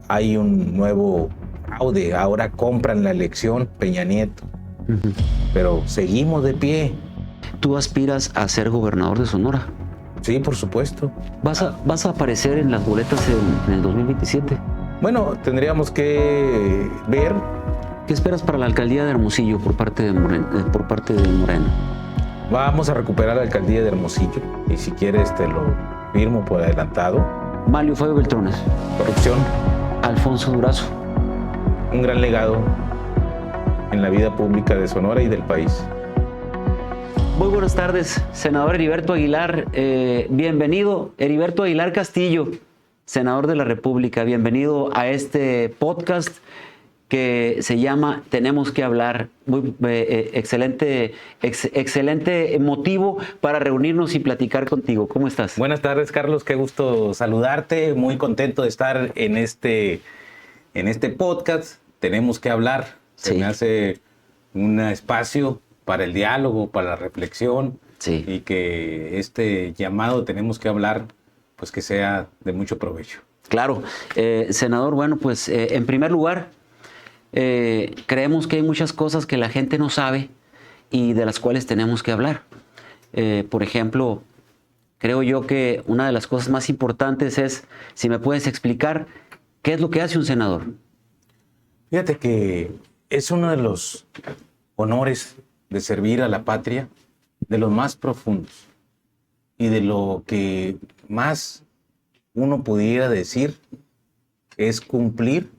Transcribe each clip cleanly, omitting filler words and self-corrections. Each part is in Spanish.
hay un nuevo fraude, ahora compran la elección Peña Nieto, pero seguimos de pie. ¿Tú aspiras a ser gobernador de Sonora? Sí, por supuesto. ¿Vas a aparecer en las boletas en el 2027? Bueno, tendríamos que ver. ¿Qué esperas para la alcaldía de Hermosillo por parte de Morena? Vamos a recuperar la alcaldía de Hermosillo y si quieres te lo firmo por adelantado. Manlio Fabio Beltrones. Corrupción. Alfonso Durazo. Un gran legado en la vida pública de Sonora y del país. Muy buenas tardes, senador Heriberto Aguilar. Bienvenido, Heriberto Aguilar Castillo, senador de la República. Bienvenido a este podcast que se llama Tenemos que hablar. Muy excelente motivo para reunirnos y platicar contigo. ¿Cómo estás? Buenas tardes, Carlos. Qué gusto saludarte. Muy contento de estar en este podcast. Tenemos que hablar. Se me hace un espacio para el diálogo, para la reflexión, y que este llamado tenemos que hablar, pues que sea de mucho provecho. Claro. Senador, bueno, pues en primer lugar, creemos que hay muchas cosas que la gente no sabe y de las cuales tenemos que hablar. Por ejemplo, creo yo que una de las cosas más importantes es, si me puedes explicar, ¿qué es lo que hace un senador? Fíjate que es uno de los honores de servir a la patria, de los más profundos y de lo que más uno pudiera decir es cumplir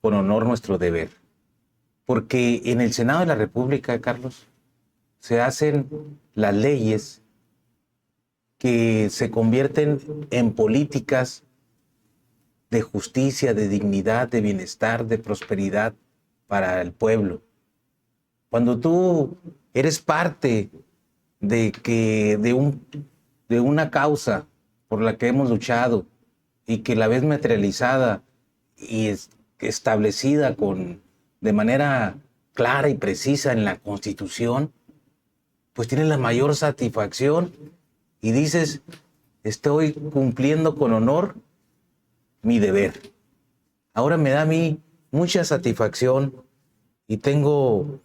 con honor nuestro deber. Porque en el Senado de la República, Carlos, se hacen las leyes que se convierten en políticas de justicia, de dignidad, de bienestar, de prosperidad para el pueblo. Cuando tú eres parte de una causa por la que hemos luchado y que la ves materializada y establecida de manera clara y precisa en la Constitución, pues tienes la mayor satisfacción y dices, estoy cumpliendo con honor mi deber. Ahora me da a mí mucha satisfacción y tengo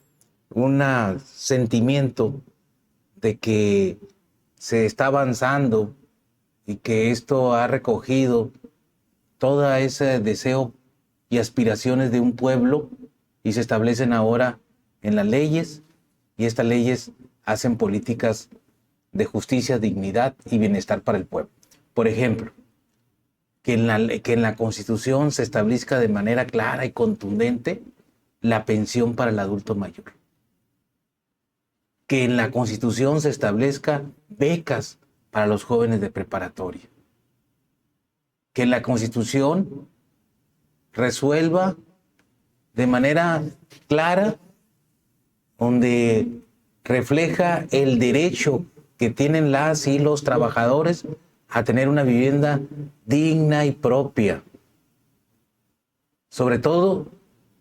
un sentimiento de que se está avanzando y que esto ha recogido todo ese deseo y aspiraciones de un pueblo y se establecen ahora en las leyes, y estas leyes hacen políticas de justicia, dignidad y bienestar para el pueblo. Por ejemplo, que en la Constitución se establezca de manera clara y contundente la pensión para el adulto mayor. Que en la Constitución se establezca becas para los jóvenes de preparatoria. Que en la Constitución resuelva de manera clara, donde refleja el derecho que tienen las y los trabajadores a tener una vivienda digna y propia. Sobre todo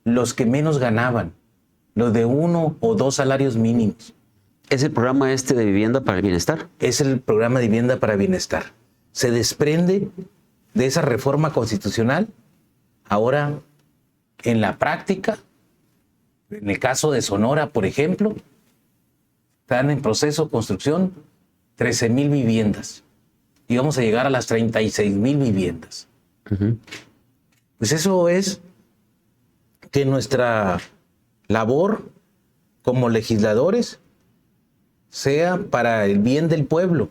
los que menos ganaban, los de 1 o 2 salarios mínimos. ¿Es el programa de Vivienda para el Bienestar? Es el programa de Vivienda para Bienestar. Se desprende de esa reforma constitucional. Ahora, en la práctica, en el caso de Sonora, por ejemplo, están en proceso de construcción 13,000 viviendas. Y vamos a llegar a las 36,000 viviendas. Pues eso es que nuestra labor como legisladores sea para el bien del pueblo.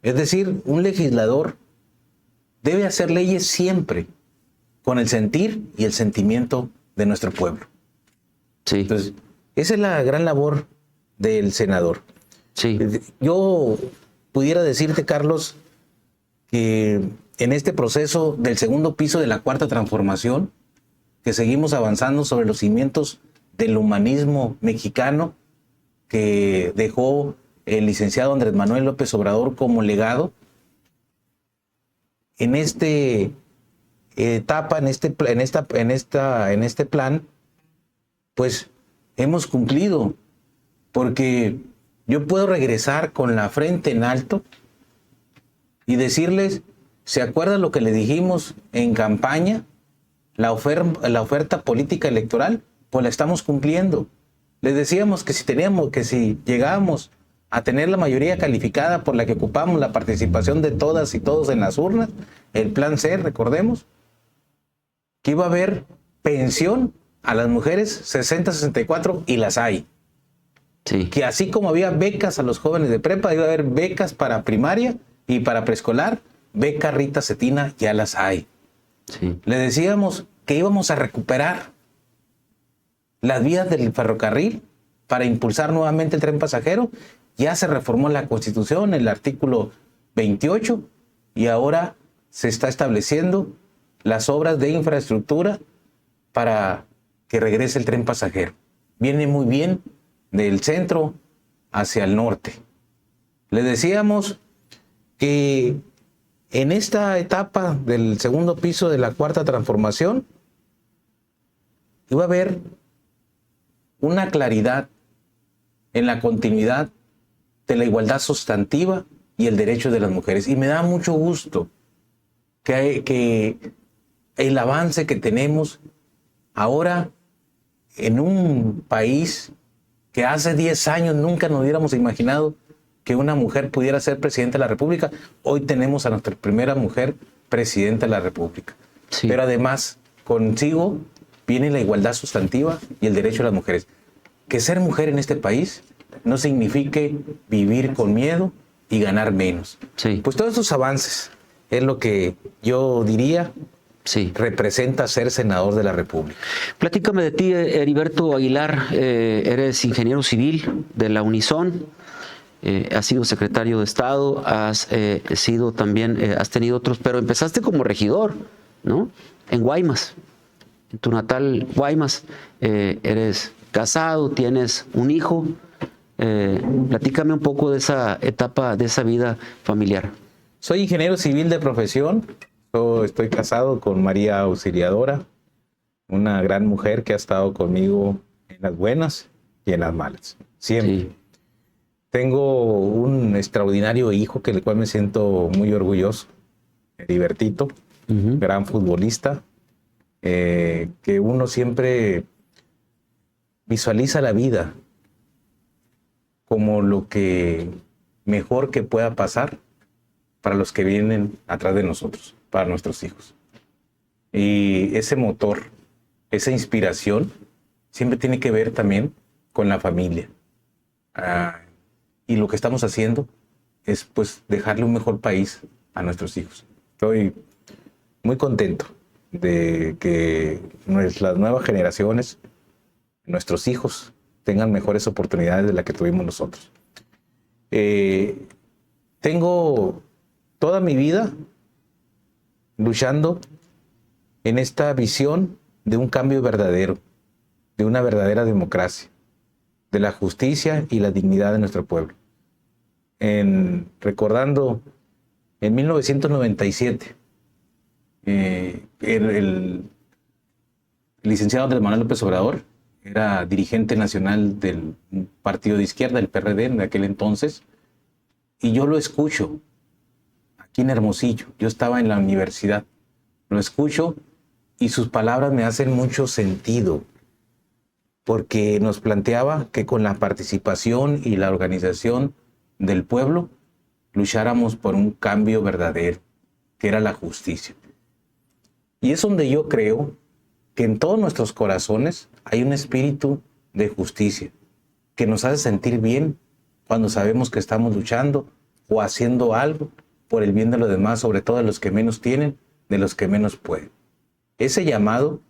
Es decir, un legislador debe hacer leyes siempre con el sentir y el sentimiento de nuestro pueblo. Sí. Entonces, esa es la gran labor del senador. Sí. Yo pudiera decirte, Carlos, que en este proceso del segundo piso de la Cuarta Transformación, que seguimos avanzando sobre los cimientos del humanismo mexicano que dejó el licenciado Andrés Manuel López Obrador como legado, en esta etapa, en este plan, pues hemos cumplido, porque yo puedo regresar con la frente en alto y decirles, ¿se acuerdan lo que le dijimos en campaña? la oferta política electoral, pues la estamos cumpliendo. Les decíamos que si llegábamos a tener la mayoría calificada por la que ocupamos la participación de todas y todos en las urnas, el plan C, recordemos, que iba a haber pensión a las mujeres 60-64 y las hay. Sí. Que así como había becas a los jóvenes de prepa, iba a haber becas para primaria y para preescolar, beca Rita Cetina ya las hay. Sí. Le decíamos que íbamos a recuperar las vías del ferrocarril para impulsar nuevamente el tren pasajero. Ya se reformó la Constitución, el artículo 28, y ahora se está estableciendo las obras de infraestructura para que regrese el tren pasajero. Viene muy bien del centro hacia el norte. Le decíamos que en esta etapa del segundo piso de la cuarta transformación iba a haber una claridad en la continuidad de la igualdad sustantiva y el derecho de las mujeres. Y me da mucho gusto que el avance que tenemos ahora en un país que hace 10 años nunca nos hubiéramos imaginado que una mujer pudiera ser presidenta de la República. Hoy tenemos a nuestra primera mujer presidenta de la República. Sí. Pero además, consigo viene la igualdad sustantiva y el derecho de las mujeres. Que ser mujer en este país no signifique vivir con miedo y ganar menos. Sí. Pues todos estos avances es lo que yo diría Sí. representa ser senador de la República. Platícame de ti, Heriberto Aguilar. Eres ingeniero civil de la Unison. Has sido secretario de Estado, has sido también, has tenido otros, pero empezaste como regidor, ¿no? En Guaymas, en tu natal Guaymas. Eres casado, tienes un hijo. Platícame un poco de esa etapa, de esa vida familiar. Soy ingeniero civil de profesión. Yo estoy casado con María Auxiliadora, una gran mujer que ha estado conmigo en las buenas y en las malas, siempre. Sí. Tengo un extraordinario hijo del cual me siento muy orgulloso, Heribertito, gran futbolista, que uno siempre visualiza la vida como lo que mejor que pueda pasar para los que vienen atrás de nosotros, para nuestros hijos. Y ese motor, esa inspiración, siempre tiene que ver también con la familia. Y lo que estamos haciendo es pues dejarle un mejor país a nuestros hijos. Estoy muy contento de que las nuevas generaciones, nuestros hijos, tengan mejores oportunidades de las que tuvimos nosotros. Tengo toda mi vida luchando en esta visión de un cambio verdadero, de una verdadera democracia, de la justicia y la dignidad de nuestro pueblo. Recordando, en 1997, el licenciado Andrés Manuel López Obrador era dirigente nacional del partido de izquierda, el PRD, en aquel entonces, y yo lo escucho aquí en Hermosillo. Yo estaba en la universidad, lo escucho y sus palabras me hacen mucho sentido, porque nos planteaba que con la participación y la organización del pueblo lucháramos por un cambio verdadero, que era la justicia. Y es donde yo creo que en todos nuestros corazones hay un espíritu de justicia que nos hace sentir bien cuando sabemos que estamos luchando o haciendo algo por el bien de los demás, sobre todo de los que menos tienen, de los que menos pueden. Ese llamado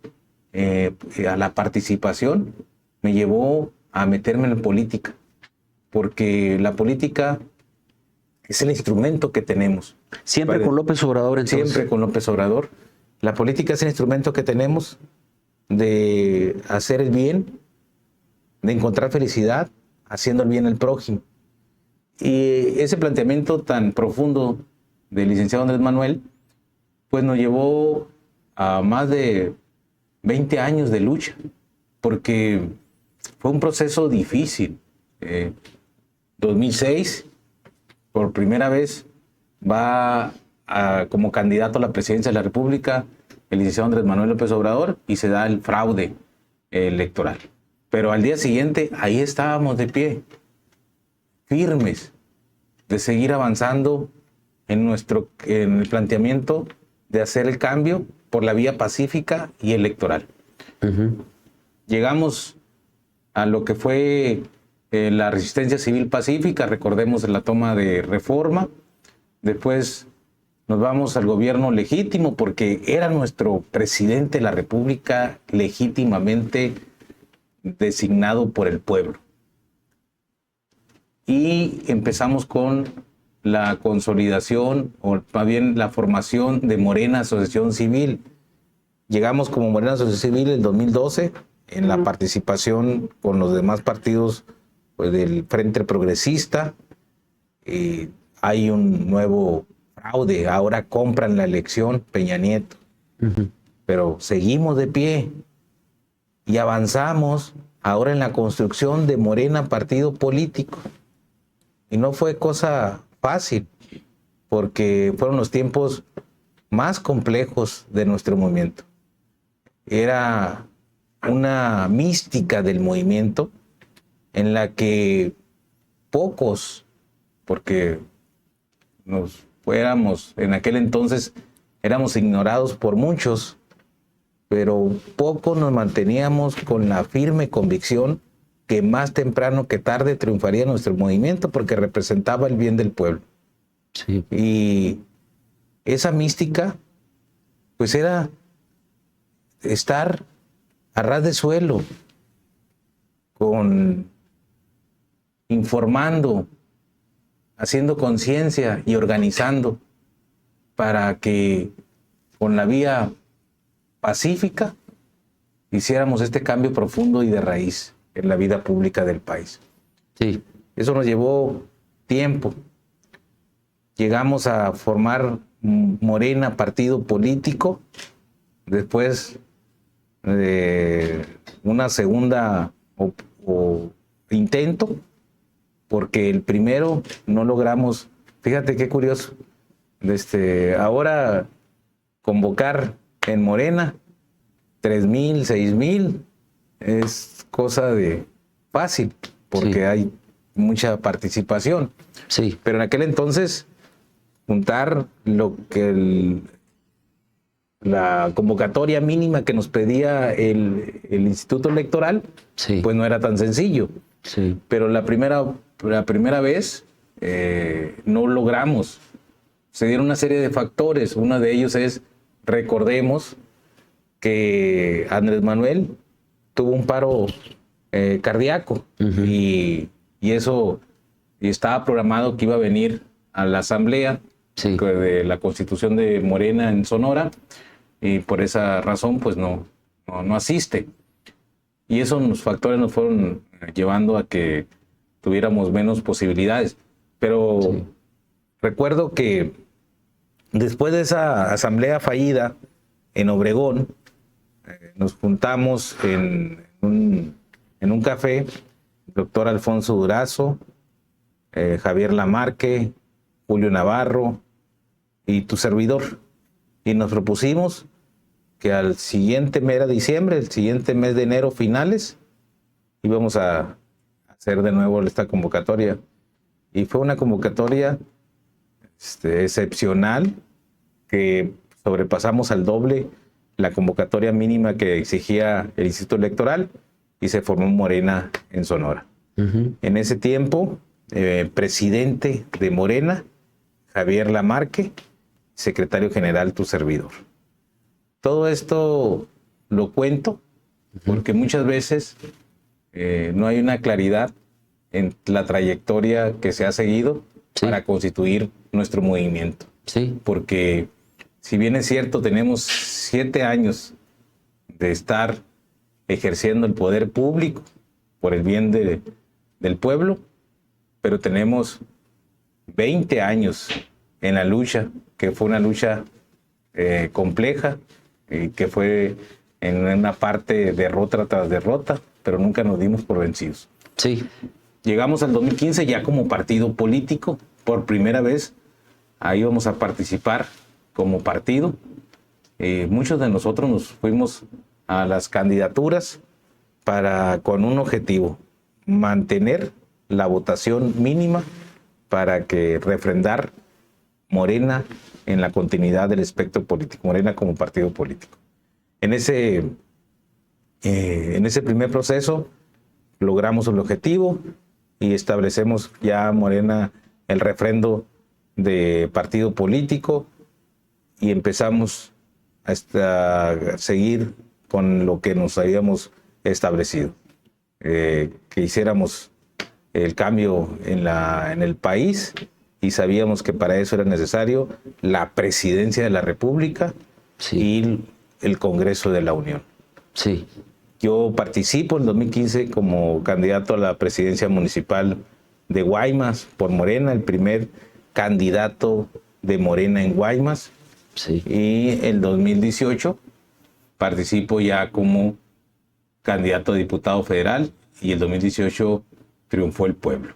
a la participación me llevó a meterme en política, porque la política es el instrumento que tenemos. Siempre con López Obrador, entonces. Siempre con López Obrador. La política es el instrumento que tenemos de hacer el bien, de encontrar felicidad, haciendo el bien al prójimo. Y ese planteamiento tan profundo del licenciado Andrés Manuel, pues nos llevó a más de 20 años de lucha, porque fue un proceso difícil. 2006, por primera vez, va como candidato a la presidencia de la República el licenciado Andrés Manuel López Obrador y se da el fraude electoral. Pero al día siguiente, ahí estábamos de pie, firmes, de seguir avanzando en el planteamiento de hacer el cambio por la vía pacífica y electoral. Llegamos a lo que fue la resistencia civil pacífica, recordemos la toma de Reforma, después nos vamos al gobierno legítimo porque era nuestro presidente de la República legítimamente designado por el pueblo. Y empezamos con la consolidación, o más bien la formación de Morena Asociación Civil. Llegamos como Morena Asociación Civil en 2012, en la participación con los demás partidos pues, del Frente Progresista. Hay un nuevo fraude, ahora compran la elección Peña Nieto. Pero seguimos de pie y avanzamos ahora en la construcción de Morena partido político. Y no fue cosa fácil, porque fueron los tiempos más complejos de nuestro movimiento. Era una mística del movimiento en la que pocos, porque en aquel entonces éramos ignorados por muchos, pero pocos nos manteníamos con la firme convicción que más temprano que tarde triunfaría nuestro movimiento porque representaba el bien del pueblo. Sí. Y esa mística, pues era estar a ras de suelo, informando, haciendo conciencia y organizando para que con la vía pacífica hiciéramos este cambio profundo y de raíz en la vida pública del país. Sí. Eso nos llevó tiempo. Llegamos a formar Morena partido político después de una segunda intento, porque el primero no logramos. Fíjate qué curioso. Ahora convocar en Morena 3,000, 6,000 es cosa de fácil, porque hay mucha participación. Sí. Pero en aquel entonces, juntar lo que la convocatoria mínima que nos pedía el Instituto Electoral, pues no era tan sencillo. Sí. Pero la primera vez no logramos. Se dieron una serie de factores. Uno de ellos es, recordemos que Andrés Manuel tuvo un paro cardíaco y estaba programado que iba a venir a la asamblea de la Constitución de Morena en Sonora, y por esa razón pues no asiste. Y esos factores nos fueron llevando a que tuviéramos menos posibilidades. Pero recuerdo que después de esa asamblea fallida en Obregón, nos juntamos en un café, el doctor Alfonso Durazo, Javier Lamarque, Julio Navarro y tu servidor. Y nos propusimos que al siguiente mes de diciembre, el siguiente mes de enero finales, íbamos a hacer de nuevo esta convocatoria. Y fue una convocatoria excepcional, que sobrepasamos al doble la convocatoria mínima que exigía el Instituto Electoral, y se formó Morena en Sonora. En ese tiempo, presidente de Morena, Javier Lamarque, secretario general tu servidor. Todo esto lo cuento porque muchas veces no hay una claridad en la trayectoria que se ha seguido para constituir nuestro movimiento. Porque si bien es cierto, tenemos 7 años de estar ejerciendo el poder público por el bien del pueblo, pero tenemos 20 años en la lucha, que fue una lucha compleja, y que fue en una parte derrota tras derrota, pero nunca nos dimos por vencidos. Llegamos al 2015 ya como partido político, por primera vez, ahí vamos a participar como partido, muchos de nosotros nos fuimos a las candidaturas con un objetivo: mantener la votación mínima para que refrendar Morena en la continuidad del espectro político, Morena como partido político. En ese primer proceso logramos el objetivo y establecemos ya Morena el refrendo de partido político y empezamos a seguir con lo que nos habíamos establecido, que hiciéramos el cambio en el país, y sabíamos que para eso era necesario la presidencia de la República y el Congreso de la Unión. Sí. Yo participo en 2015 como candidato a la presidencia municipal de Guaymas por Morena, el primer candidato de Morena en Guaymas. Sí. Y en 2018 participo ya como candidato a diputado federal, y en 2018 triunfó el pueblo.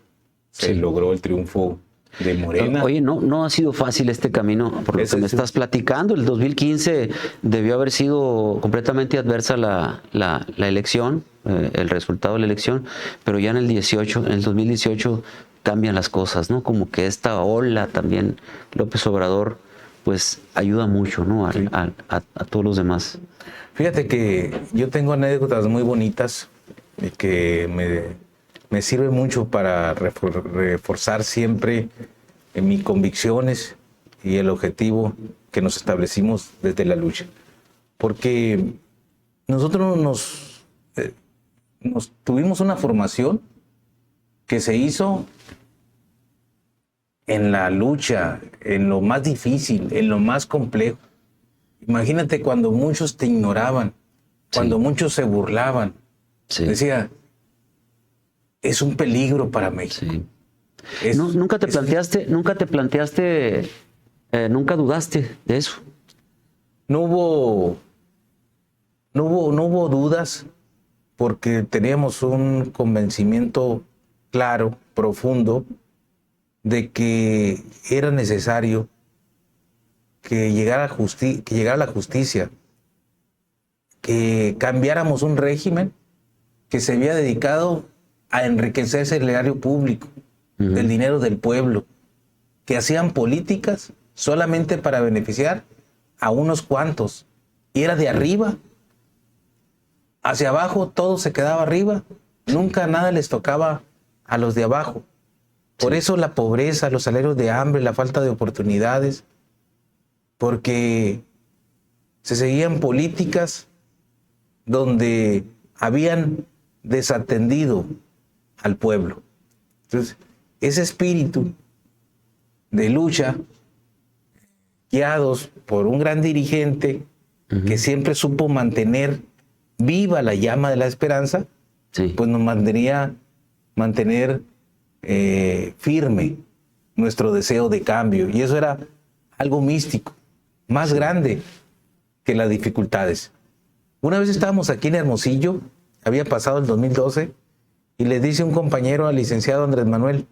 Se logró el triunfo de Morena. Oye, no ha sido fácil este camino, por lo que me estás platicando. El 2015 debió haber sido completamente adversa la elección, el resultado de la elección, pero ya en el 2018 cambian las cosas, ¿no? Como que esta ola también, López Obrador, pues ayuda mucho, ¿no? A todos los demás. Fíjate que yo tengo anécdotas muy bonitas que me sirve mucho para reforzar siempre mis convicciones y el objetivo que nos establecimos desde la lucha. Porque nosotros nos tuvimos una formación que se hizo en la lucha, en lo más difícil, en lo más complejo. Imagínate cuando muchos te ignoraban, cuando muchos se burlaban. Decía, es un peligro para México. Nunca dudaste de eso. No hubo dudas, porque teníamos un convencimiento claro, profundo, de que era necesario que llegara la justicia, que cambiáramos un régimen que se había dedicado a enriquecerse el erario público, del dinero del pueblo, que hacían políticas solamente para beneficiar a unos cuantos, y era de arriba hacia abajo, todo se quedaba arriba, nunca nada les tocaba a los de abajo. Por eso la pobreza, los salarios de hambre, la falta de oportunidades, porque se seguían políticas donde habían desatendido al pueblo. Entonces, ese espíritu de lucha, guiados por un gran dirigente que siempre supo mantener viva la llama de la esperanza, pues nos mantener firme nuestro deseo de cambio. Y eso era algo místico, más grande que las dificultades. Una vez estábamos aquí en Hermosillo, había pasado el 2012, y le dice un compañero al licenciado Andrés Manuel,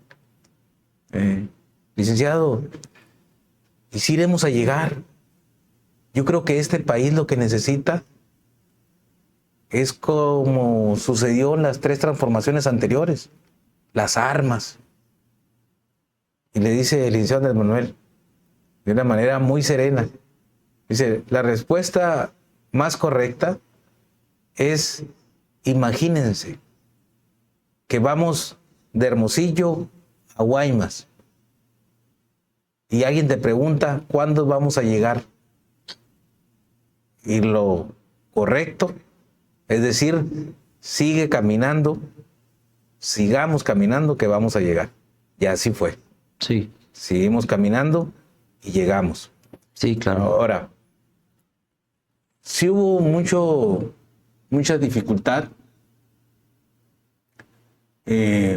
licenciado, ¿y si iremos a llegar? Yo creo que este país lo que necesita es como sucedió en las 3 transformaciones anteriores, las armas. Y le dice el licenciado Andrés Manuel, de una manera muy serena, dice, la respuesta más correcta es: imagínense que vamos de Hermosillo a Guaymas y alguien te pregunta cuándo vamos a llegar. Y lo correcto es decir, sigue caminando, sigamos caminando, que vamos a llegar. Y así fue. Sí. Seguimos caminando y llegamos. Sí, claro. Ahora, sí hubo mucha dificultad,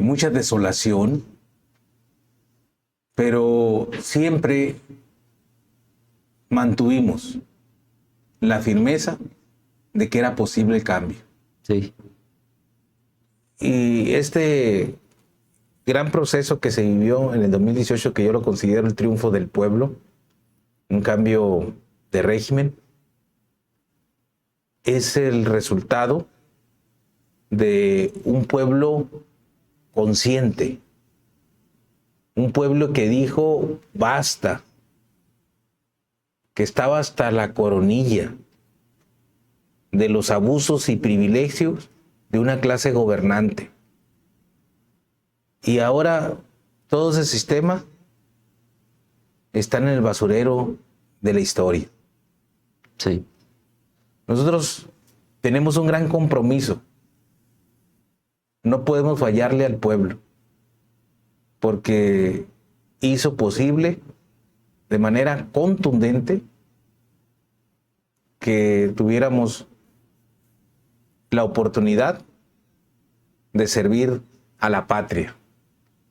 mucha desolación, pero siempre mantuvimos la firmeza de que era posible el cambio. Sí. Y este gran proceso que se vivió en el 2018, que yo lo considero el triunfo del pueblo, un cambio de régimen, es el resultado de un pueblo consciente, un pueblo que dijo basta, que estaba hasta la coronilla de los abusos y privilegios de una clase gobernante. Y ahora todo ese sistema está en el basurero de la historia. Sí. Nosotros tenemos un gran compromiso. No podemos fallarle al pueblo, porque hizo posible de manera contundente que tuviéramos la oportunidad de servir a la patria.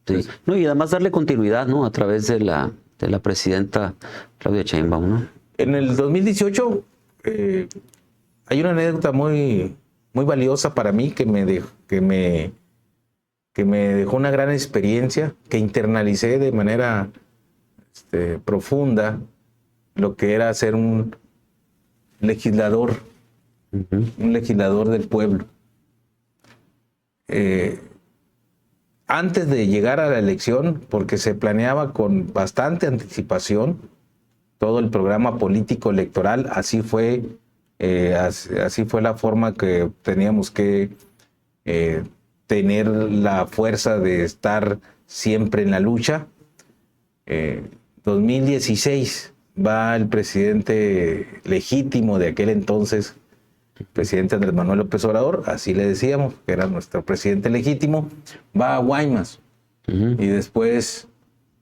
Sí. No, y además darle continuidad, ¿no? A través de la presidenta Claudia Sheinbaum, ¿no? En el 2018 hay una anécdota muy valiosa para mí que me dejó una gran experiencia, que internalicé de manera profunda lo que era ser un legislador, un legislador del pueblo. Antes de llegar a la elección, porque se planeaba con bastante anticipación todo el programa político electoral, así fue la forma que teníamos que tener la fuerza de estar siempre en la lucha. 2016 va el presidente legítimo de aquel entonces, el presidente Andrés Manuel López Obrador, así le decíamos, que era nuestro presidente legítimo, va a Guaymas. Y después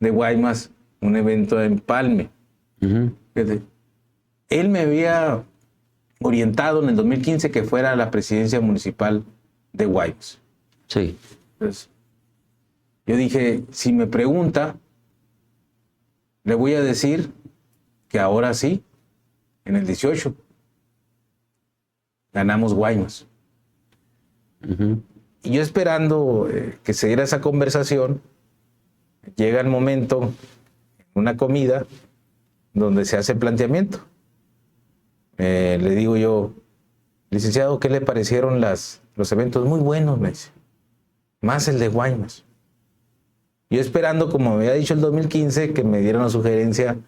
de Guaymas, un evento en Empalme. Él me había orientado en el 2015 que fuera a la presidencia municipal de Guaymas. Sí. Entonces, yo dije, si me pregunta, le voy a decir que ahora sí, en el 18, ganamos Guaymas. Y yo esperando que se diera esa conversación, llega el momento, una comida, donde se hace el planteamiento. Le digo yo, licenciado, ¿qué le parecieron los eventos? Muy buenos, me dice. Más el de Guaymas. Yo esperando, como me había dicho el 2015, que me dieran una sugerencia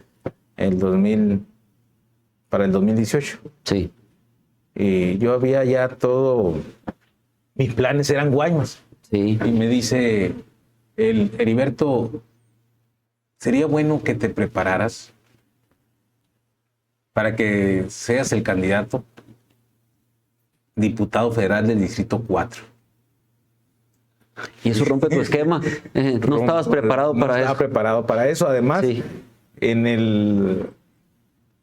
para el 2018. Sí. Y yo había ya todo, mis planes eran Guaymas. Sí. Y me dice Heriberto, sería bueno que te prepararas para que seas el candidato diputado federal del Distrito 4. Y eso rompe tu esquema. No estabas preparado para eso. No estaba preparado para eso. Además, sí, en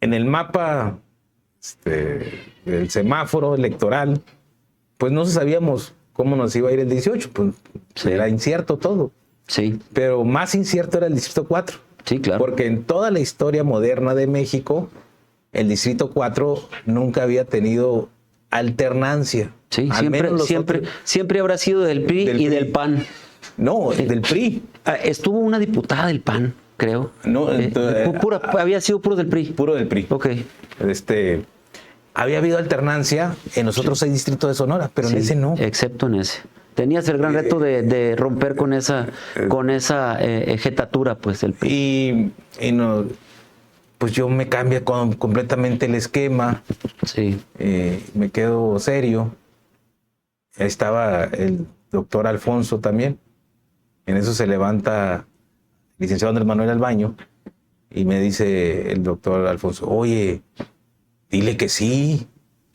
el mapa del semáforo electoral, pues no sabíamos cómo nos iba a ir el 18. Pues sí, era incierto todo. Sí. Pero más incierto era el Distrito 4. Sí, claro. Porque en toda la historia moderna de México, el Distrito 4 nunca había tenido alternancia. Sí, siempre habrá sido del PRI y del PAN. No, del PRI. Estuvo una diputada del PAN, creo. No, había sido puro del PRI. Puro del PRI. Ok. Había habido alternancia en los otros 6 distritos de Sonora, pero en ese no. Excepto en ese. Tenías el gran reto de romper con esa jetatura, pues, del PRI. Y no, pues yo me cambia completamente el esquema. Sí. Me quedo serio. Estaba el doctor Alfonso también. En eso se levanta el licenciado Andrés Manuel al baño y me dice el doctor Alfonso, oye, dile que sí.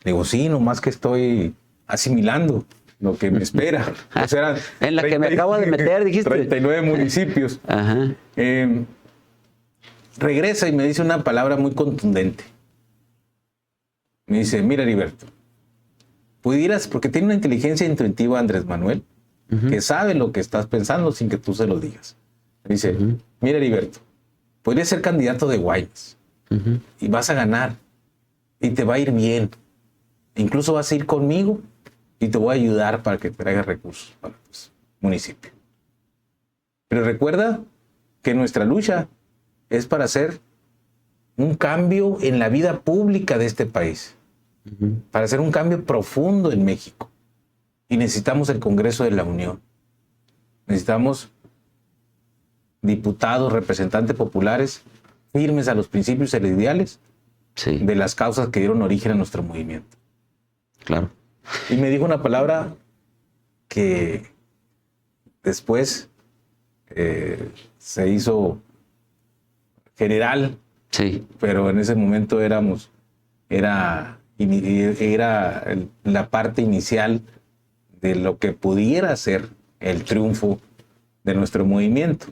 Le digo, sí, nomás que estoy asimilando lo que me espera. O sea, en la que me acabo de meter, dijiste. 39 municipios. Ajá. Regresa y me dice una palabra muy contundente. Me dice, mira, Heriberto, pudieras, porque tiene una inteligencia intuitiva Andrés Manuel, que sabe lo que estás pensando sin que tú se lo digas. Me dice, mira, Heriberto, podrías ser candidato de Guaymas y vas a ganar y te va a ir bien. Incluso vas a ir conmigo y te voy a ayudar para que traigas recursos para tu municipio. Pero recuerda que nuestra lucha es para hacer un cambio en la vida pública de este país. para hacer un cambio profundo en México. Y necesitamos el Congreso de la Unión. Necesitamos diputados, representantes populares firmes a los principios y a los ideales Sí, de las causas que dieron origen a nuestro movimiento. claro. Y me dijo una palabra que después se hizo general, Sí, pero en ese momento era la parte inicial de lo que pudiera ser el triunfo de nuestro movimiento.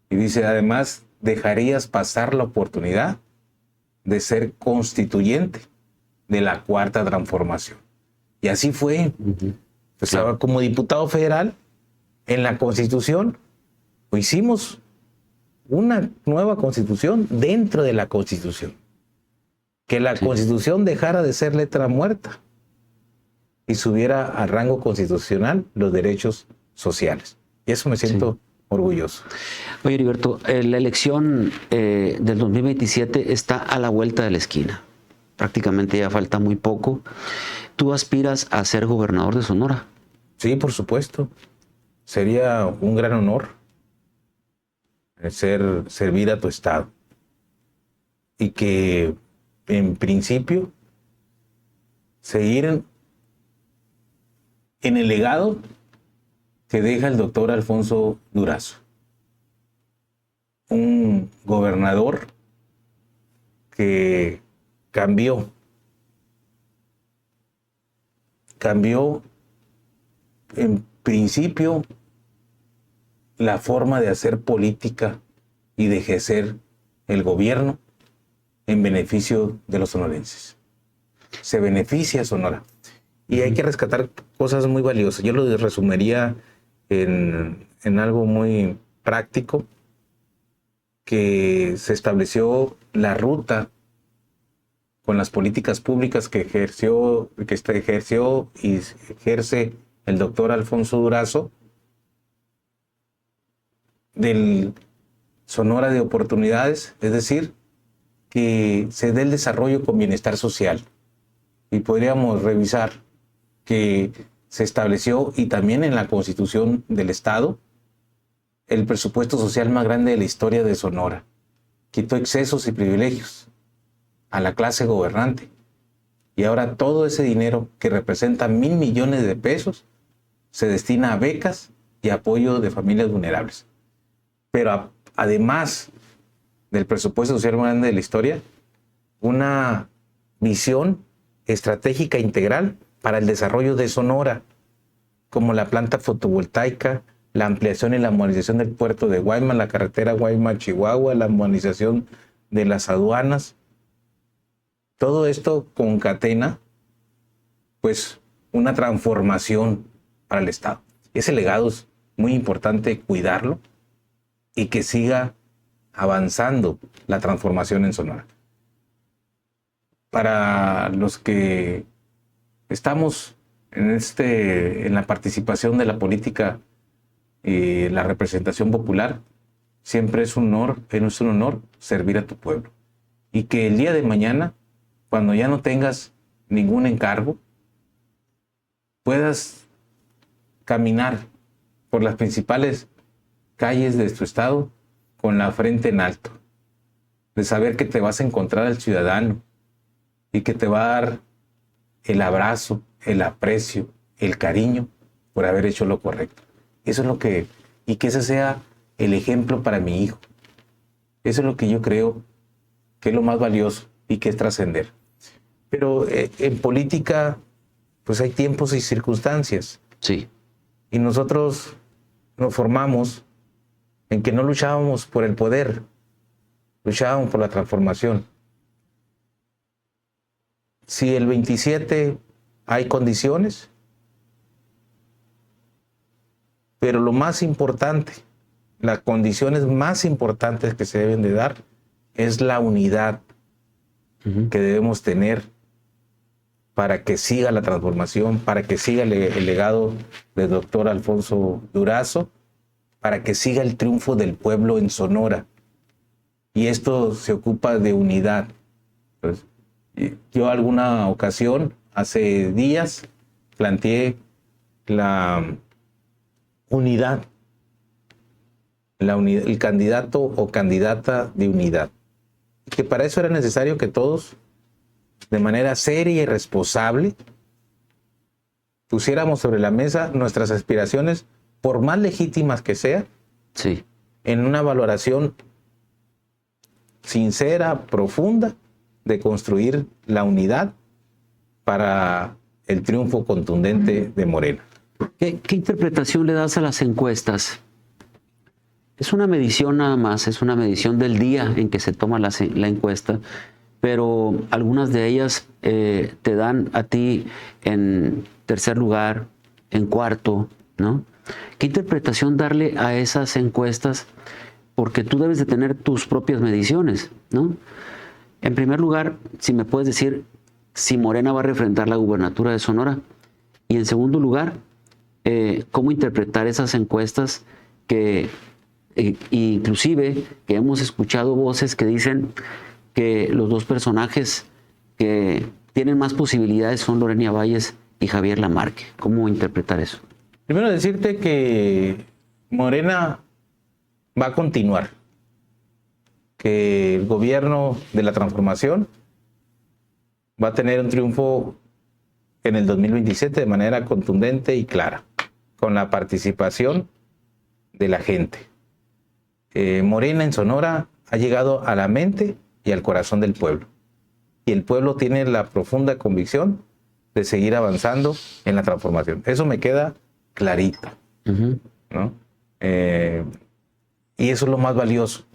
Y dice, además, dejarías pasar la oportunidad de ser constituyente de la Cuarta Transformación. Y así fue. Pues Claro. como diputado federal, en la Constitución, pues hicimos una nueva Constitución dentro de la Constitución. Que la Constitución dejara de ser letra muerta y subiera al rango constitucional los derechos sociales. Y eso me siento orgulloso. Oye, Heriberto, la elección del 2027 está a la vuelta de la esquina. Prácticamente ya falta muy poco. ¿Tú aspiras a ser gobernador de Sonora? Sí, por supuesto. Sería un gran honor servir a tu estado. Y que, en principio, seguir en el legado que deja el doctor Alfonso Durazo. Un gobernador que cambió en principio la forma de hacer política y de ejercer el gobierno en beneficio de los sonorenses. Se beneficia a Sonora. Y hay que rescatar cosas muy valiosas. Yo lo resumiría en algo muy práctico, que se estableció la ruta con las políticas públicas que ejerció y ejerce el doctor Alfonso Durazo, del Sonora de oportunidades, es decir, que se dé el desarrollo con bienestar social. Y podríamos revisar que se estableció, y también en la Constitución del Estado, el presupuesto social más grande de la historia de Sonora. Quitó excesos y privilegios a la clase gobernante. Y ahora todo ese dinero, que representa 1,000 millones de pesos, se destina a becas y apoyo de familias vulnerables. Pero además del presupuesto social más grande de la historia, una visión estratégica integral para el desarrollo de Sonora, como la planta fotovoltaica, la ampliación y la modernización del puerto de Guaymas, la carretera Guaymas-Chihuahua, la modernización de las aduanas. Todo esto concatena, pues, una transformación para el Estado. Ese legado es muy importante cuidarlo y que siga avanzando la transformación en Sonora. Para los que estamos en la participación de la política y la representación popular, siempre es un honor servir a tu pueblo. Y que el día de mañana, cuando ya no tengas ningún encargo, puedas caminar por las principales calles de tu estado con la frente en alto, de saber que te vas a encontrar al ciudadano y que te va a dar el abrazo, el aprecio, el cariño por haber hecho lo correcto. Eso es y que ese sea el ejemplo para mi hijo. Eso es lo que yo creo que es lo más valioso y que es trascender. Pero en política, pues hay tiempos y circunstancias. Sí. Y nosotros nos formamos en que no luchábamos por el poder, luchábamos por la transformación. Si el 27 hay condiciones, pero lo más importante, las condiciones más importantes que se deben de dar es la unidad que debemos tener para que siga la transformación, para que siga el legado del doctor Alfonso Durazo, para que siga el triunfo del pueblo en Sonora. Y esto se ocupa de unidad. Pues, Yo alguna ocasión, hace días, planteé la unidad, el candidato o candidata de unidad. Que para eso era necesario que todos, de manera seria y responsable, pusiéramos sobre la mesa nuestras aspiraciones, por más legítimas que sean, Sí. en una valoración sincera, profunda, de construir la unidad para el triunfo contundente de Morena. ¿Qué interpretación le das a las encuestas? Es una medición nada más, es una medición del día en que se toma la encuesta, pero algunas de ellas te dan a ti en tercer lugar, en cuarto, ¿no? ¿Qué interpretación darle a esas encuestas? Porque tú debes de tener tus propias mediciones, ¿no? En primer lugar, si me puedes decir si Morena va a refrendar la gubernatura de Sonora. Y en segundo lugar, cómo interpretar esas encuestas que inclusive que hemos escuchado voces que dicen que los dos personajes que tienen más posibilidades son Lorena Valles y Javier Lamarque. ¿Cómo interpretar eso? Primero decirte que Morena va a continuar, que el gobierno de la transformación va a tener un triunfo en el 2027 de manera contundente y clara, con la participación de la gente. Morena en Sonora ha llegado a la mente y al corazón del pueblo. Y el pueblo tiene la profunda convicción de seguir avanzando en la transformación. Eso me queda clarito, ¿no? Y eso es lo más valioso.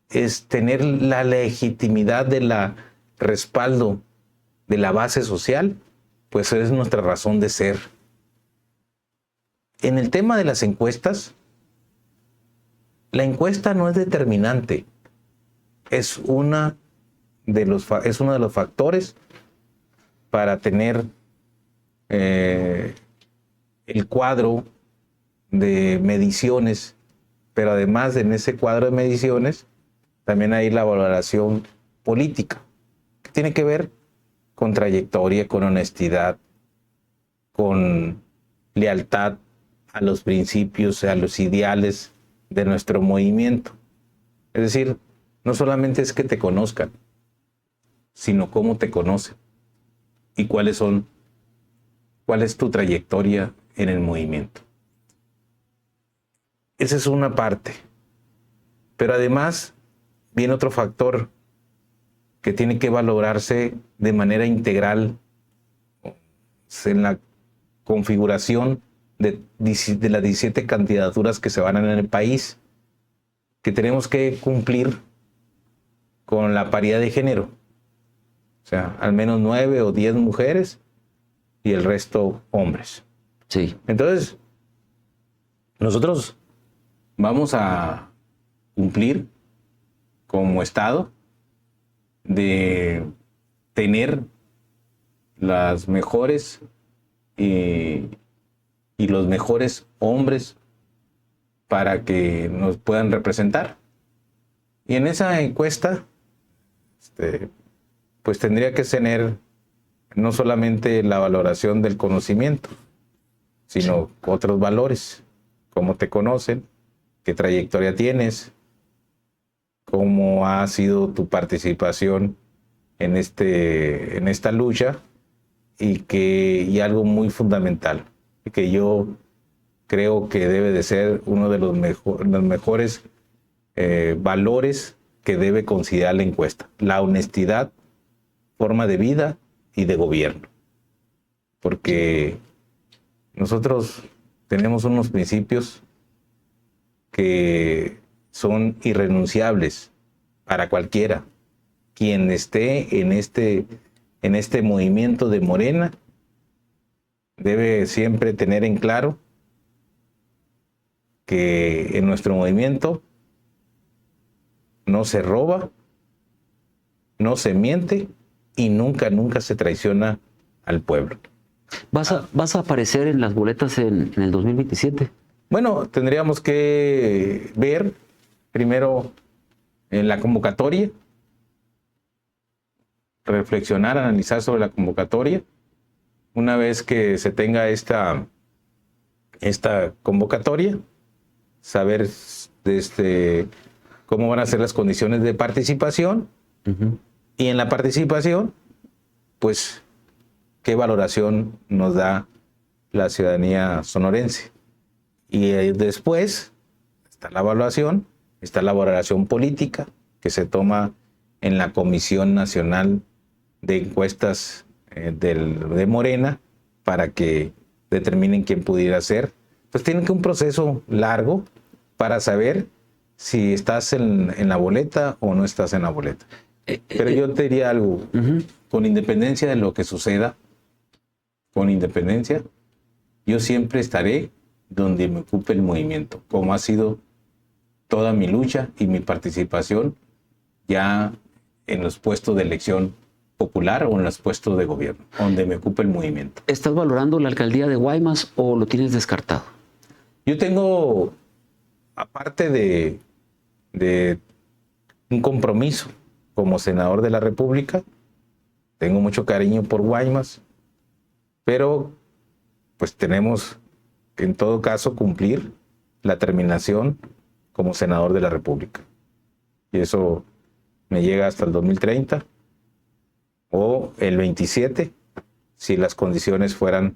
Es tener la legitimidad de la respaldo de la base social, pues es nuestra razón de ser. En el tema de las encuestas, la encuesta no es determinante, es uno de los factores para tener el cuadro de mediciones, pero además en ese cuadro de mediciones también hay la valoración política, que tiene que ver con trayectoria, con honestidad, con lealtad a los principios, a los ideales de nuestro movimiento. Es decir, no solamente es que te conozcan, sino cómo te conocen y cuál es tu trayectoria en el movimiento. Esa es una parte. Pero además viene otro factor que tiene que valorarse de manera integral en la configuración de las 17 candidaturas que se van en el país, que tenemos que cumplir con la paridad de género. O sea, al menos 9 o 10 mujeres y el resto hombres. Sí. Entonces, nosotros vamos a cumplir como Estado de tener las mejores y los mejores hombres para que nos puedan representar. Y en esa encuesta, pues tendría que tener no solamente la valoración del conocimiento, sino otros valores, cómo te conocen, qué trayectoria tienes, cómo ha sido tu participación en esta lucha y algo muy fundamental, que yo creo que debe de ser uno de los mejores valores que debe considerar la encuesta: la honestidad, forma de vida y de gobierno. Porque nosotros tenemos unos principios que son irrenunciables para cualquiera. Quien esté en este movimiento de Morena debe siempre tener en claro que en nuestro movimiento no se roba, no se miente y nunca se traiciona al pueblo. ¿Vas a aparecer en las boletas en el 2027? Bueno, tendríamos que ver primero en la convocatoria reflexionar, analizar sobre la convocatoria. Una vez que se tenga esta convocatoria, saber cómo van a ser las condiciones de participación. Ujú. Y en la participación, pues, qué valoración nos da la ciudadanía sonorense. Y después está la evaluación, está la valoración política que se toma en la Comisión Nacional de Encuestas de Morena para que determinen quién pudiera ser. Pues tienen que un proceso largo para saber si estás en la boleta o no estás en la boleta. Pero yo te diría algo, Ujú. con independencia de lo que suceda, con independencia, yo siempre estaré donde me ocupe el movimiento, como ha sido toda mi lucha y mi participación ya en los puestos de elección popular o en los puestos de gobierno, donde me ocupe el movimiento. ¿Estás valorando la alcaldía de Guaymas o lo tienes descartado? Yo tengo, aparte de un compromiso como senador de la República, tengo mucho cariño por Guaymas, pero pues tenemos que en todo caso cumplir la terminación como senador de la República. Y eso me llega hasta el 2030 o el 27, si las condiciones fueran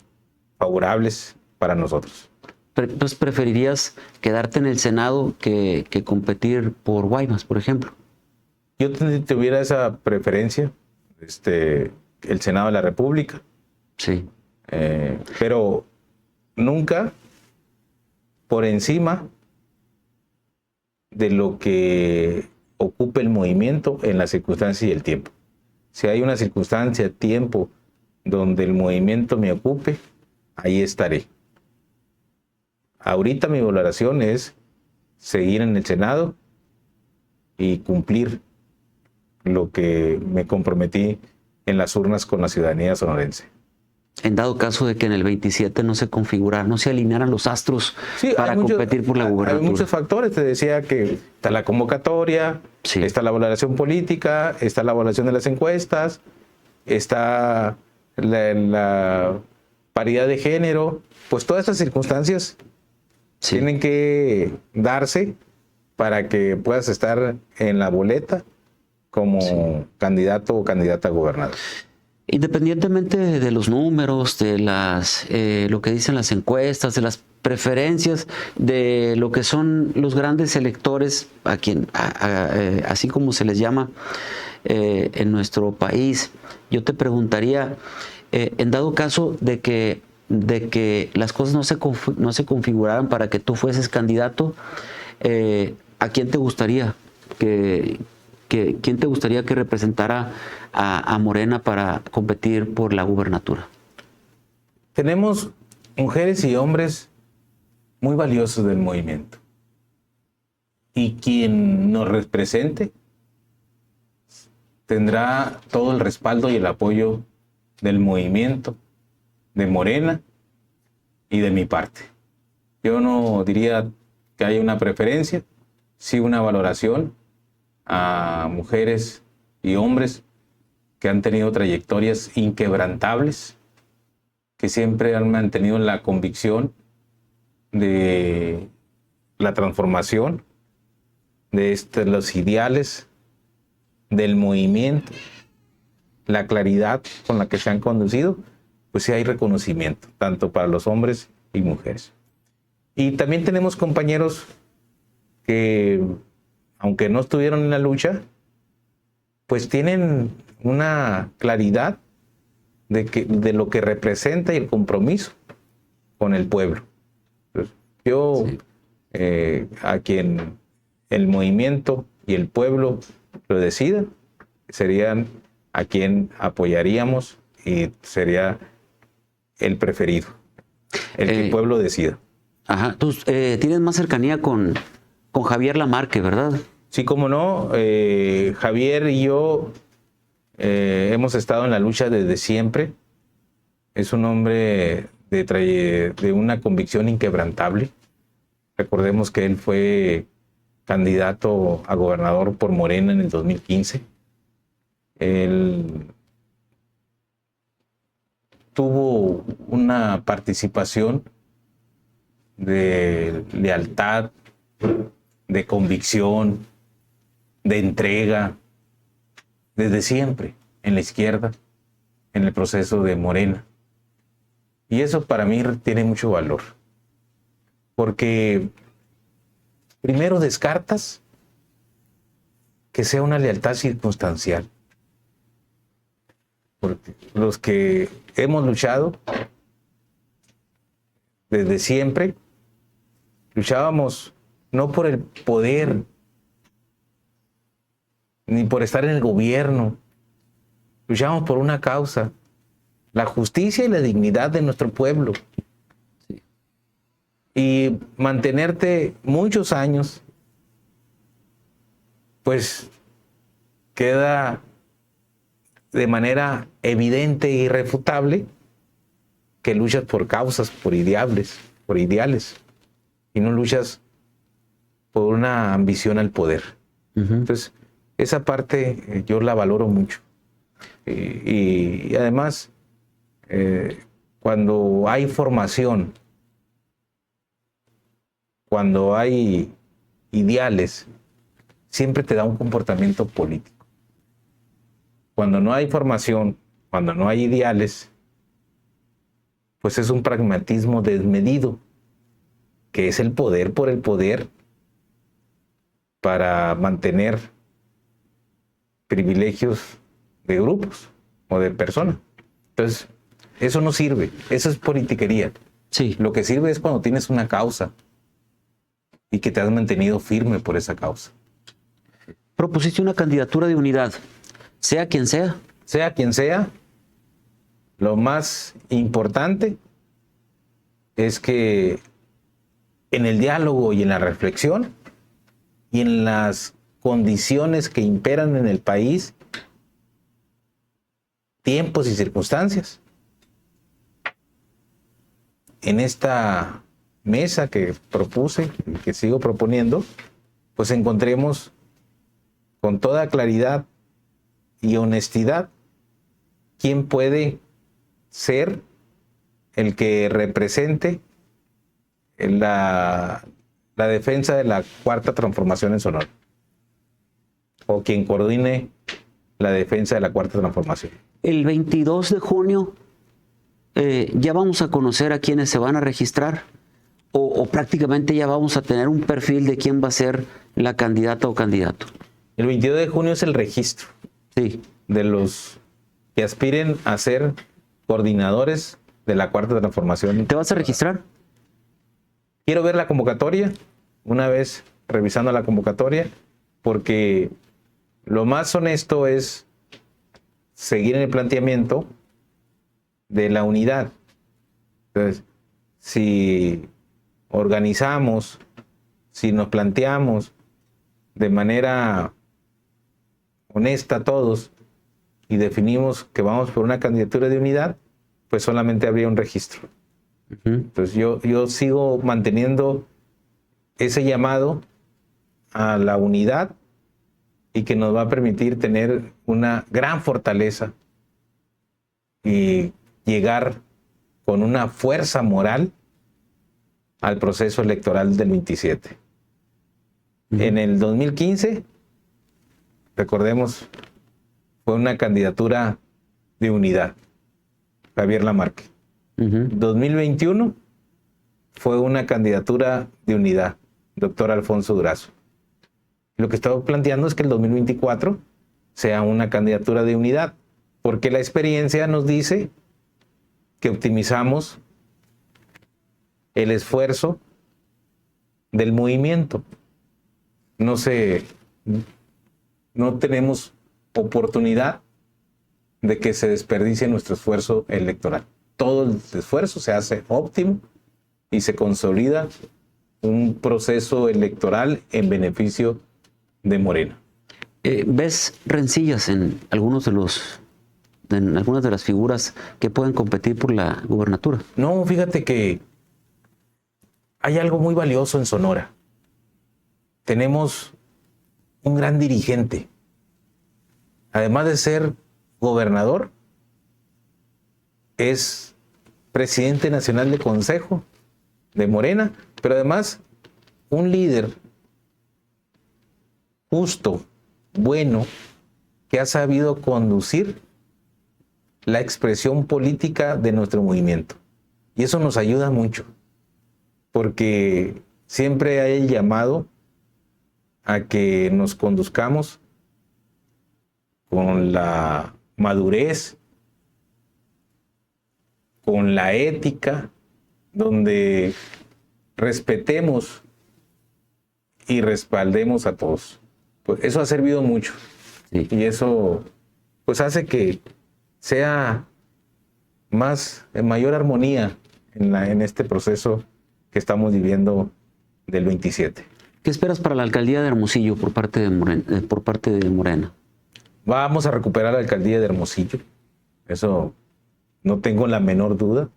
favorables para nosotros. Entonces, ¿preferirías quedarte en el Senado que competir por Guaymas, por ejemplo? Yo tuviera esa preferencia, el Senado de la República, Sí. pero nunca por encima de lo que ocupe el movimiento en las circunstancias y el tiempo. Si hay una circunstancia, tiempo, donde el movimiento me ocupe, ahí estaré. Ahorita mi valoración es seguir en el Senado y cumplir lo que me comprometí en las urnas con la ciudadanía sonorense. En dado caso de que en el 27 no se configurara, no se alinearan los astros Sí, para competir por la hay gubernatura. muchos factores. Te decía que está la convocatoria, Sí. está la valoración política, está la evaluación de las encuestas, está la paridad de género. Pues todas estas circunstancias Sí. tienen que darse para que puedas estar en la boleta como candidato o candidata a gobernador. Independientemente de los números, de lo que dicen las encuestas, de las preferencias, de lo que son los grandes electores, así como se les llama en nuestro país, yo te preguntaría, en dado caso de que las cosas no se configuraran para que tú fueses candidato, ¿a quién te gustaría quién te gustaría que representara a Morena para competir por la gubernatura? Tenemos mujeres y hombres muy valiosos del movimiento. Y quien nos represente tendrá todo el respaldo y el apoyo del movimiento, de Morena y de mi parte. Yo no diría que haya una preferencia, sí una valoración a mujeres y hombres que han tenido trayectorias inquebrantables, que siempre han mantenido la convicción de la transformación, de los ideales del movimiento, la claridad con la que se han conducido, pues sí hay reconocimiento, tanto para los hombres y mujeres. Y también tenemos compañeros que, aunque no estuvieron en la lucha, pues tienen una claridad de lo que representa y el compromiso con el pueblo. Entonces, yo, Sí. A quien el movimiento y el pueblo lo decidan, serían a quien apoyaríamos y sería el preferido, el que el pueblo decida. Ajá, tú tienes más cercanía con Javier Lamarque, ¿verdad? Sí, como no, Javier y yo hemos estado en la lucha desde siempre. Es un hombre de una convicción inquebrantable. Recordemos que él fue candidato a gobernador por Morena en el 2015. Él participación, de lealtad, de convicción, de entrega, desde siempre, en la izquierda, en el proceso de Morena. Y eso para mí tiene mucho valor, porque primero descartas que sea una lealtad circunstancial. Porque los que hemos luchado desde siempre, luchábamos no por el poder, ni por estar en el gobierno, luchábamos por una causa, la justicia y la dignidad de nuestro pueblo. Sí. Y mantenerte muchos años, pues queda de manera evidente e irrefutable que luchas por causas, por ideales, y no luchas por una ambición al poder. Entonces, esa parte yo la valoro mucho. Y además, cuando hay formación, cuando hay ideales, siempre te da un comportamiento político. Cuando no hay formación, cuando no hay ideales, pues es un pragmatismo desmedido, que es el poder por el poder para mantener privilegios de grupos o de personas. Entonces, eso no sirve, eso es politiquería. Sí. Lo que sirve es cuando tienes una causa y que te has mantenido firme por esa causa. Propusiste una candidatura de unidad, sea quien sea. Sea quien sea, lo más importante es que en el diálogo y en la reflexión y en las condiciones que imperan en el país, tiempos y circunstancias, en esta mesa que propuse y que sigo proponiendo, pues encontremos con toda claridad y honestidad quién puede ser el que represente la defensa de la Cuarta Transformación en Sonora, o quien coordine la defensa de la Cuarta Transformación. El 22 de junio ya vamos a conocer a quienes se van a registrar, o prácticamente ya vamos a tener un perfil de quién va a ser la candidata o candidato. El 22 de junio es el registro, Sí. de los que aspiren a ser coordinadores de la Cuarta Transformación. ¿Te vas a registrar? Quiero ver la convocatoria, una vez revisando la convocatoria, porque lo más honesto es seguir en el planteamiento de la unidad. Entonces, si organizamos, si nos planteamos de manera honesta todos y definimos que vamos por una candidatura de unidad, pues solamente habría un registro. Entonces yo sigo manteniendo ese llamado a la unidad y que nos va a permitir tener una gran fortaleza y llegar con una fuerza moral al proceso electoral del 27. En el 2015, recordemos, fue una candidatura de unidad, Javier Lamarque. 2021 fue una candidatura de unidad, doctor Alfonso Durazo. Lo que estamos planteando es que el 2024 sea una candidatura de unidad, porque la experiencia nos dice que optimizamos el esfuerzo del movimiento. No tenemos oportunidad de que se desperdicie nuestro esfuerzo electoral. Todo el esfuerzo se hace óptimo y se consolida un proceso electoral en beneficio de Morena. ¿Ves rencillas en algunas de las figuras que pueden competir por la gubernatura? No, fíjate que hay algo muy valioso en Sonora. Tenemos un gran dirigente. Además de ser gobernador, es presidente nacional de consejo de Morena, pero además un líder justo, bueno, que ha sabido conducir la expresión política de nuestro movimiento. Y eso nos ayuda mucho, porque siempre hay el llamado a que nos conduzcamos con la madurez, con la ética, donde respetemos y respaldemos a todos. Pues eso ha servido mucho. Sí. Y eso pues hace que sea en mayor armonía en este proceso que estamos viviendo del 27. ¿Qué esperas para la alcaldía de Hermosillo por parte de Morena? Vamos a recuperar la alcaldía de Hermosillo. Eso no tengo la menor duda.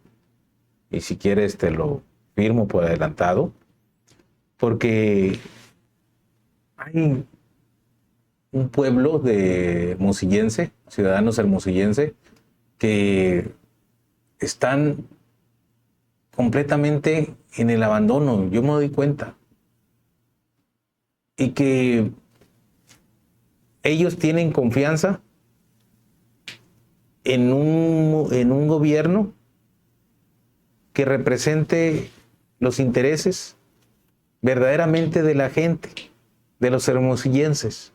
Y si quieres te lo firmo por adelantado. Porque hay un pueblo de hermosillense, ciudadanos hermosillense, que están completamente en el abandono. Yo me doy cuenta. Y que ellos tienen confianza en un gobierno que represente los intereses verdaderamente de la gente, de los hermosillenses.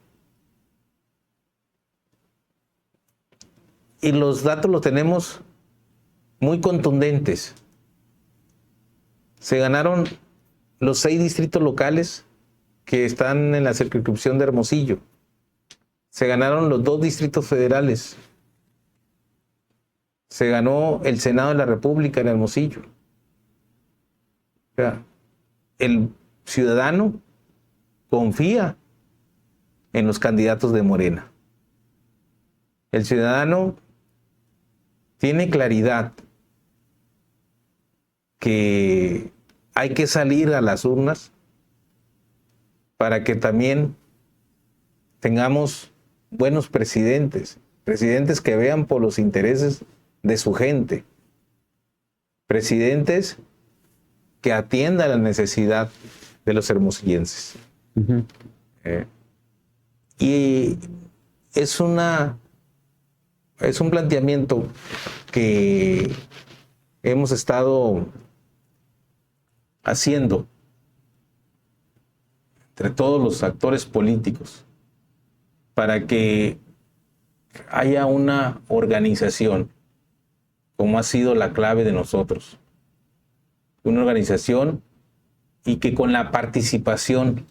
Y los datos los tenemos muy contundentes. Se ganaron los 6 distritos locales que están en la circunscripción de Hermosillo. Se ganaron los 2 distritos federales. Se ganó el Senado de la República en Hermosillo. O sea, el ciudadano confía en los candidatos de Morena. El ciudadano tiene claridad que hay que salir a las urnas para que también tengamos buenos presidentes que vean por los intereses de su gente, presidentes que atiendan la necesidad de los hermosillenses. Uh-huh. Y es un planteamiento que hemos estado haciendo entre todos los actores políticos para que haya una organización, como ha sido la clave de nosotros. Una organización y que con la participación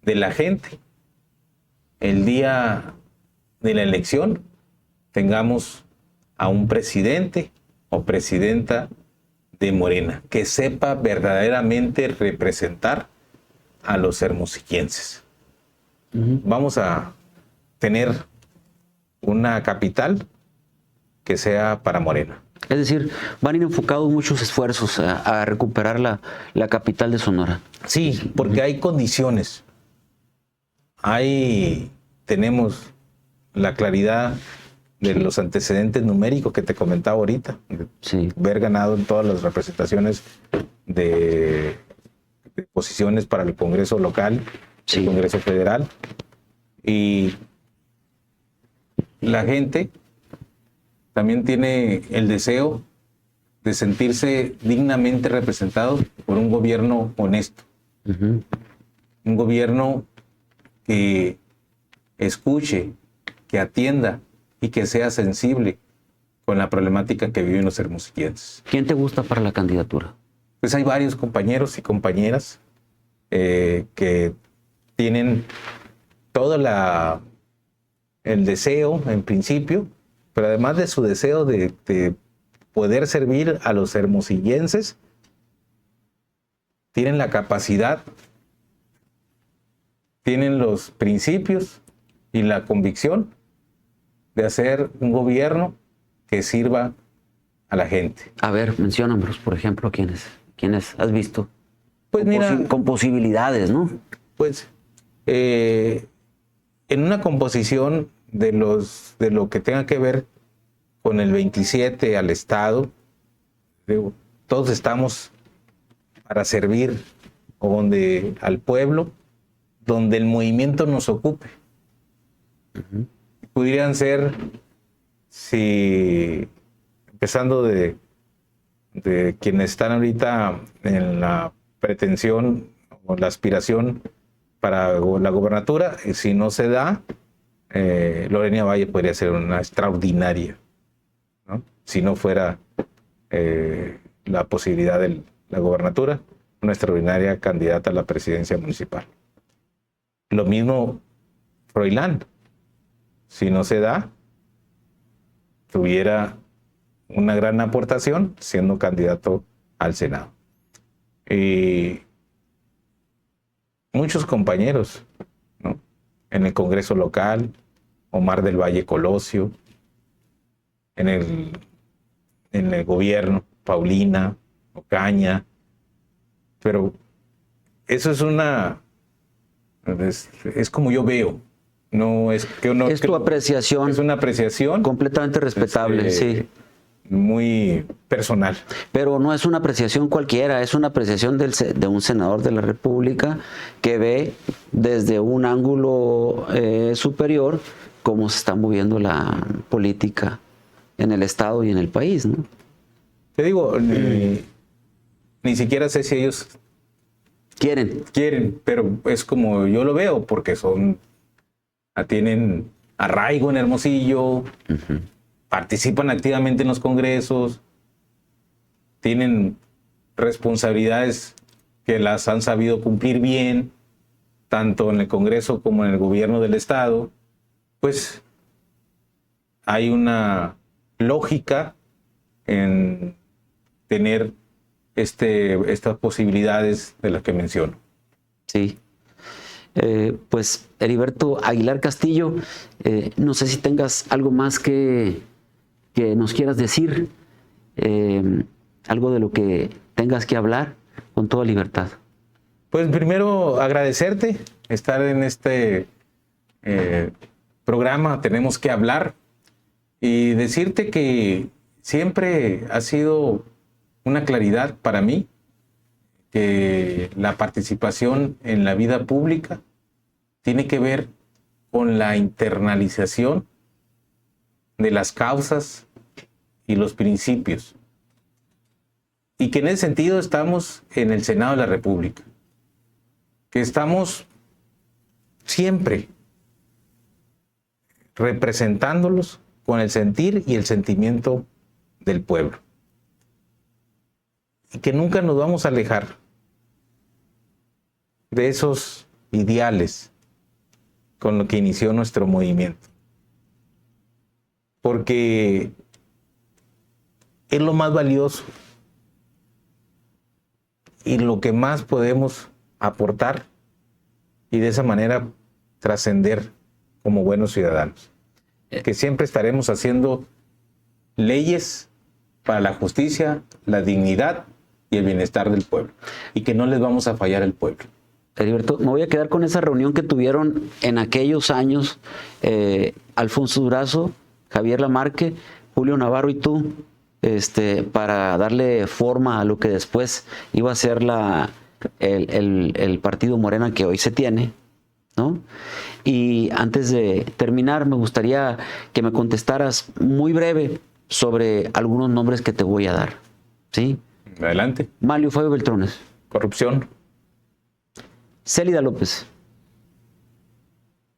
de la gente, el día de la elección, tengamos a un presidente o presidenta de Morena que sepa verdaderamente representar a los hermosillenses. Uh-huh. Vamos a tener una capital que sea para Morena. Es decir, van a ir enfocados muchos esfuerzos a recuperar la capital de Sonora. Sí, porque hay condiciones. Tenemos la claridad de los antecedentes numéricos que te comentaba ahorita. Sí. Haber ganado en todas las representaciones de posiciones para el Congreso local, sí, el Congreso federal. Y la gente también tiene el deseo de sentirse dignamente representado por un gobierno honesto. Uh-huh. Un gobierno que escuche, que atienda y que sea sensible con la problemática que viven los hermosillenses. ¿Quién te gusta para la candidatura? Pues hay varios compañeros y compañeras que tienen todo el deseo, en principio, pero además de su deseo de poder servir a los hermosillenses, tienen la capacidad, tienen los principios y la convicción de hacer un gobierno que sirva a la gente. A ver, menciónamelos, por ejemplo, ¿quiénes has visto? Pues con posibilidades, ¿no? Pues en una composición de lo que tenga que ver con el 27 al Estado, Digo, todos estamos para servir al pueblo, donde el movimiento nos ocupe. Pudieran ser, si empezando de quienes están ahorita en la pretensión o la aspiración para la gobernatura, y si no se da, Lorena Valle podría ser una extraordinaria, ¿no? Si no fuera la posibilidad de la gobernatura, una extraordinaria candidata a la presidencia municipal. Lo mismo Froilán, si no se da, tuviera una gran aportación siendo candidato al Senado. Y muchos compañeros, ¿no? En el Congreso local, Omar del Valle Colosio, en el gobierno, Paulina, Ocaña, pero eso es como yo veo. No es que uno es tu apreciación. Es una apreciación completamente respetable, sí. Muy personal. Pero no es una apreciación cualquiera, es una apreciación de un senador de la República que ve desde un ángulo superior cómo se está moviendo la política en el Estado y en el país, ¿no? Te digo, ni siquiera sé si ellos quieren, pero es como yo lo veo, porque tienen arraigo en Hermosillo, participan activamente en los congresos, tienen responsabilidades que las han sabido cumplir bien, tanto en el Congreso como en el gobierno del Estado. Pues hay una lógica en tener estas posibilidades de las que menciono. Sí. Pues Heriberto Aguilar Castillo, no sé si tengas algo más que nos quieras decir, algo de lo que tengas que hablar, con toda libertad. Pues primero agradecerte estar en este programa, Tenemos que Hablar, y decirte que siempre ha sido una claridad para mí que la participación en la vida pública tiene que ver con la internalización de las causas y los principios. Y que en ese sentido estamos en el Senado de la República. Que estamos siempre representándolos con el sentir y el sentimiento del pueblo. Y que nunca nos vamos a alejar de esos ideales con lo que inició nuestro movimiento. Porque es lo más valioso y lo que más podemos aportar, y de esa manera trascender como buenos ciudadanos. Que siempre estaremos haciendo leyes para la justicia, la dignidad y el bienestar del pueblo, y que no les vamos a fallar al pueblo. Heriberto, me voy a quedar con esa reunión que tuvieron en aquellos años Alfonso Durazo, Javier Lamarque, Julio Navarro y tú, para darle forma a lo que después iba a ser el partido Morena que hoy se tiene, ¿no? Y antes de terminar, me gustaría que me contestaras muy breve sobre algunos nombres que te voy a dar, ¿sí? Adelante. Manlio Fabio Beltrones. Corrupción. Célida López.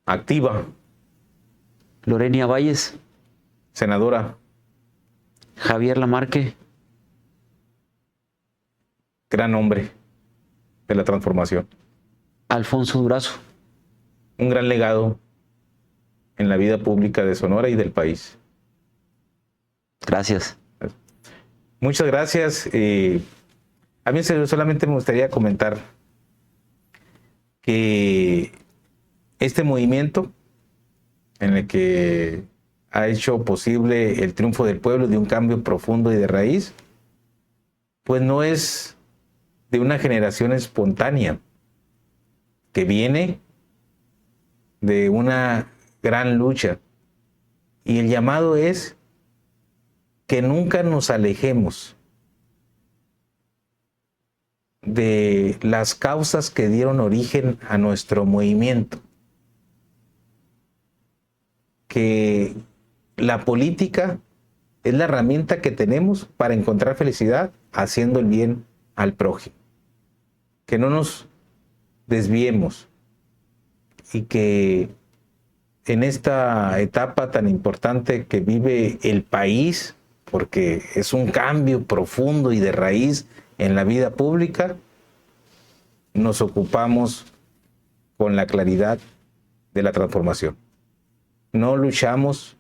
Activa. Lorena Valles. Senadora. Javier Lamarque. Gran hombre de la transformación. Alfonso Durazo. Un gran legado en la vida pública de Sonora y del país. Gracias. Muchas gracias. A mí solamente me gustaría comentar que este movimiento en el que ha hecho posible el triunfo del pueblo, de un cambio profundo y de raíz, pues no es de una generación espontánea, que viene de una gran lucha. Y el llamado es que nunca nos alejemos de las causas que dieron origen a nuestro movimiento, que la política es la herramienta que tenemos para encontrar felicidad haciendo el bien al prójimo. Que no nos desviemos y que en esta etapa tan importante que vive el país, porque es un cambio profundo y de raíz en la vida pública, nos ocupamos con la claridad de la transformación. No luchamos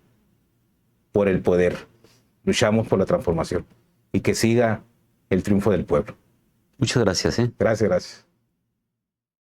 por el poder, luchamos por la transformación y que siga el triunfo del pueblo. Muchas gracias. Gracias, gracias.